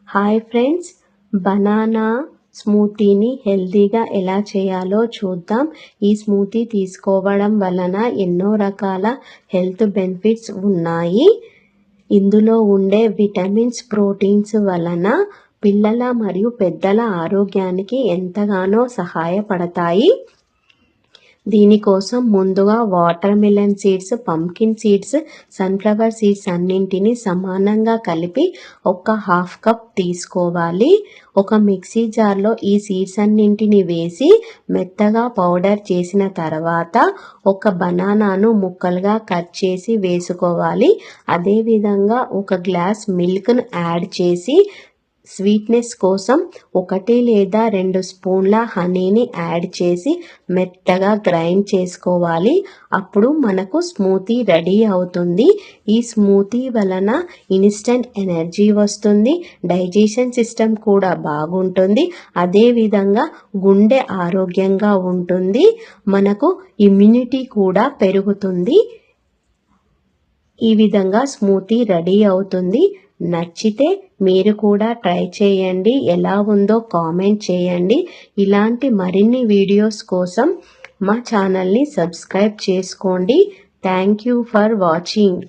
Hi friends, banana స్మూతీని హెల్తీగా ఎలా చేయాలో చూద్దాం. ఈ స్మూతీ తీసుకోవడం వలన ఎన్నో రకాల హెల్త్ బెనిఫిట్స్ ఉన్నాయి. ఇందులో ఉండే విటమిన్స్, ప్రోటీన్స్ వలన పిల్లల మరియు పెద్దల ఆరోగ్యానికి ఎంతగానో సహాయపడతాయి. దీనికోసం ముందుగా water melon seeds, pumpkin seeds, sunflower seeds అన్నింటినీ సమానంగా కలిపి ఒక హాఫ్ కప్ తీసుకోవాలి. ఒక మిక్సీ జార్లో ఈ సీడ్స్ అన్నింటినీ వేసి మెత్తగా పౌడర్ చేసిన తర్వాత ఒక బనానాను ముక్కలుగా కట్ చేసి వేసుకోవాలి. అదేవిధంగా ఒక గ్లాస్ మిల్క్ను యాడ్ చేసి స్వీట్నెస్ కోసం 1 లేదా 2 స్పూన్ల హనీని యాడ్ చేసి మెత్తగా గ్రైండ్ చేసుకోవాలి. అప్పుడు మనకు స్మూతీ రెడీ అవుతుంది. ఈ స్మూతీ వలన ఇన్స్టెంట్ ఎనర్జీ వస్తుంది, డైజెషన్ సిస్టమ్ కూడా బాగుంటుంది, అదేవిధంగా గుండె ఆరోగ్యంగా ఉంటుంది, మనకు ఇమ్యూనిటీ కూడా పెరుగుతుంది. ఈ విధంగా స్మూతీ రెడీ అవుతుంది. నచ్చితే మీరు కూడా ట్రై చేయండి. ఎలా ఉందో కామెంట్ చేయండి. ఇలాంటి మరిన్ని వీడియోస్ కోసం మా ఛానల్ని సబ్స్క్రైబ్ చేసుకోండి. Thank you for watching.